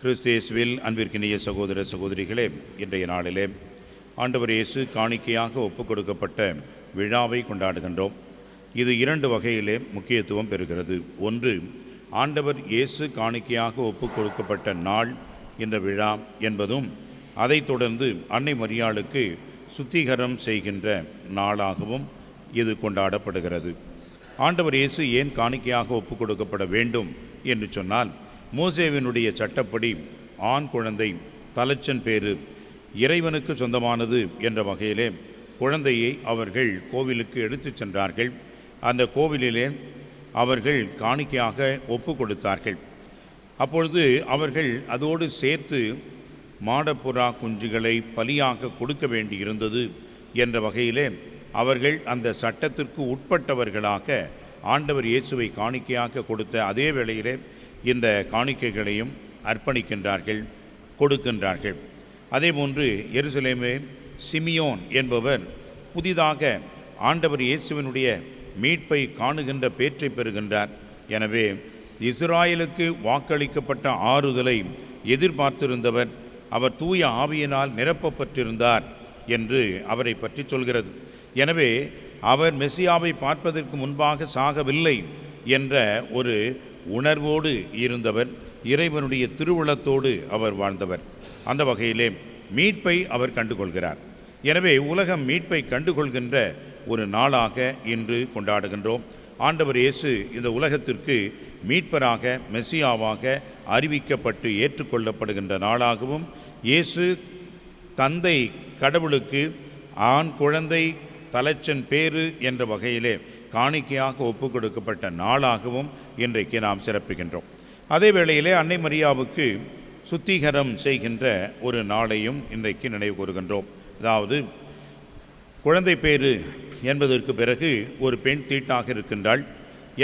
கிறிஸ்து இயேசுவில் அன்பிற்கினிய சகோதர சகோதரிகளே, இன்றைய நாளிலே ஆண்டவர் இயேசு காணிக்கையாக ஒப்புக் கொடுக்கப்பட்ட விழாவை கொண்டாடுகின்றோம். இது இரண்டு வகையிலே முக்கியத்துவம் பெறுகிறது. ஒன்று, ஆண்டவர் இயேசு காணிக்கையாக ஒப்புக் கொடுக்கப்பட்ட நாள் இந்த விழா என்பதும், அதைத் தொடர்ந்து அன்னை மரியாளுக்கு சுத்திகரம் செய்கின்ற நாளாகவும் இது கொண்டாடப்படுகிறது. ஆண்டவர் இயேசு ஏன் காணிக்கையாக ஒப்புக் கொடுக்கப்பட வேண்டும் என்று சொன்னால், மோசேவினுடைய சட்டப்படி ஆண் குழந்தை தலைச்சன் பேறு இறைவனுக்கு சொந்தமானது என்ற வகையிலே குழந்தையை அவர்கள் கோவிலுக்கு எடுத்துச் சென்றார்கள். அந்த கோவிலிலே அவர்கள் காணிக்கையாக ஒப்பு கொடுத்தார்கள். அப்பொழுது அவர்கள் அதோடு சேர்த்து மாடப்புறா குஞ்சுகளை பலியாக கொடுக்க வேண்டியிருந்தது என்ற வகையிலே அவர்கள் அந்த சட்டத்திற்கு உட்பட்டவர்களாக ஆண்டவர் இயேசுவை காணிக்கையாக கொடுத்த அதே வேளையிலே இந்த காணிக்கைகளையும் அர்ப்பணிக்கின்றார்கள், கொடுக்கின்றார்கள். அதேபோன்று எருசலேமே சிமியோன் என்பவர் புதிதாக ஆண்டவர் இயேசுவினுடைய மீட்பை காணுகின்ற பேற்றை பெறுகின்றார். எனவே இஸ்ராயலுக்கு வாக்களிக்கப்பட்ட ஆறுதலை எதிர்பார்த்திருந்தவர், அவர் தூய ஆவியினால் நிரப்பப்பட்டிருந்தார் என்று அவரை பற்றி சொல்கிறது. எனவே அவர் மெசியாவை பார்ப்பதற்கு முன்பாக சாகவில்லை என்ற ஒரு உணர்வோடு இருந்தவர், இறைவனுடைய திருவுளத்தோடு அவர் வாழ்ந்தவர். அந்த வகையிலே மீட்பை அவர் கண்டுகொள்கிறார். எனவே உலகம் மீட்பை கண்டுகொள்கின்ற ஒரு நாளாக இன்று கொண்டாடுகின்றோம். ஆண்டவர் இயேசு இந்த உலகத்திற்கு மீட்பராக, மெசியாவாக அறிவிக்கப்பட்டு ஏற்றுக்கொள்ளப்படுகின்ற நாளாகவும், இயேசு தந்தை கடவுளுக்கு ஆண் குழந்தை தலைச்சன் பேறு என்ற வகையிலே காணிக்கையாக ஒப்புக் கொடுக்கப்பட்ட நாளாகவும் இன்றைக்கு நாம் சிறப்புகின்றோம். அதே வேளையிலே அன்னை மரியாவுக்கு சுத்திகரம் செய்கின்ற ஒரு நாளையும் இன்றைக்கு நினைவு கூறுகின்றோம். அதாவது, குழந்தை பேறு என்பதற்கு பிறகு ஒரு பெண் தீட்டாக இருக்கின்றாள்.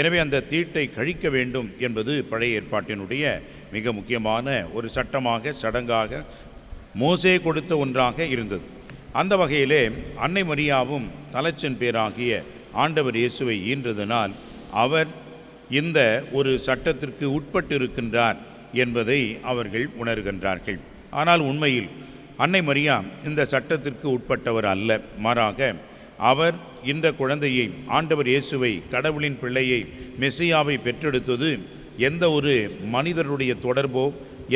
எனவே அந்த தீட்டை கழிக்க வேண்டும் என்பது பழைய ஏற்பாட்டினுடைய மிக முக்கியமான ஒரு சட்டமாக, சடங்காக மோசே கொடுத்த ஒன்றாக இருந்தது. அந்த வகையிலே அன்னை மரியாவும் தலைச்சன் பேராகிய ஆண்டவர் இயேசுவை ஈன்றதனால் அவர் இந்த ஒரு சட்டத்திற்கு உட்பட்டிருக்கின்றார் என்பதை அவர்கள் உணர்கின்றார்கள். ஆனால் உண்மையில் அன்னை மரியா இந்த சட்டத்திற்கு உட்பட்டவர் அல்ல. மாறாக அவர் இந்த குழந்தையை, ஆண்டவர் இயேசுவை, கடவுளின் பிள்ளையை, மெசியாவை பெற்றெடுத்தது எந்த ஒரு மனிதனுடைய தொடர்போ,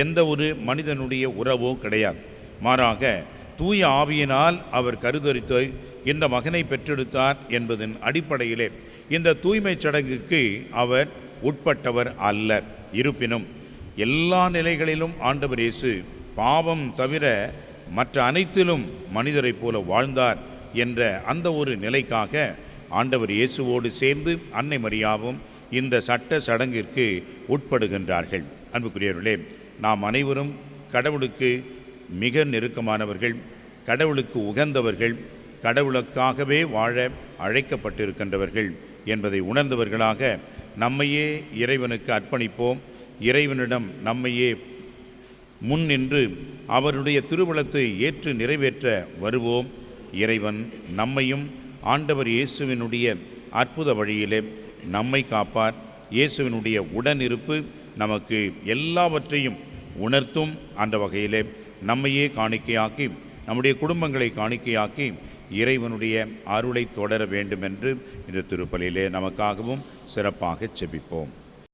எந்த ஒரு மனிதனுடைய உறவோ கிடையாது. மாறாக தூய ஆவியினால் அவர் கருத்தரித்து இந்த மகனை பெற்றெடுத்தார் என்பதன் அடிப்படையிலே இந்த தூய்மை சடங்குக்கு அவர் உட்பட்டவர் அல்ல. இருப்பினும் எல்லா நிலைகளிலும் ஆண்டவர் இயேசு பாவம் தவிர மற்ற அனைத்திலும் மனிதரைப் போல வாழ்ந்தார் என்ற அந்த ஒரு நிலைக்காக ஆண்டவர் இயேசுவோடு சேர்ந்து அன்னை மரியாவும் இந்த சட்ட சடங்கிற்கு உட்படுகின்றார்கள். அன்புக்குரியவர்களே, நாம் அனைவரும் கடவுளுக்கு மிக நெருக்கமானவர்கள், கடவுளுக்கு உகந்தவர்கள், கடவுளுக்காகவே வாழ அழைக்கப்பட்டிருக்கின்றவர்கள் என்பதை உணர்ந்தவர்களாக நம்மையே இறைவனுக்கு அர்ப்பணிப்போம். இறைவனிடம் நம்மையே முன் நின்று அவருடைய திருவுளத்தை ஏற்று நிறைவேற்ற வருவோம். இறைவன் நம்மையும் ஆண்டவர் இயேசுவினுடைய அற்புத வழியிலே நம்மை காப்பார். இயேசுவினுடைய உடனிருப்பு நமக்கு எல்லாவற்றையும் உணர்த்தும். அந்த வகையிலே நம்மையே காணிக்கையாக்கி, நம்முடைய குடும்பங்களை காணிக்கையாக்கி இறைவனுடைய அருளை தொடர வேண்டும் என்று இந்த திருப்பலியிலே நமக்காகவும் சிறப்பாக செபிப்போம்.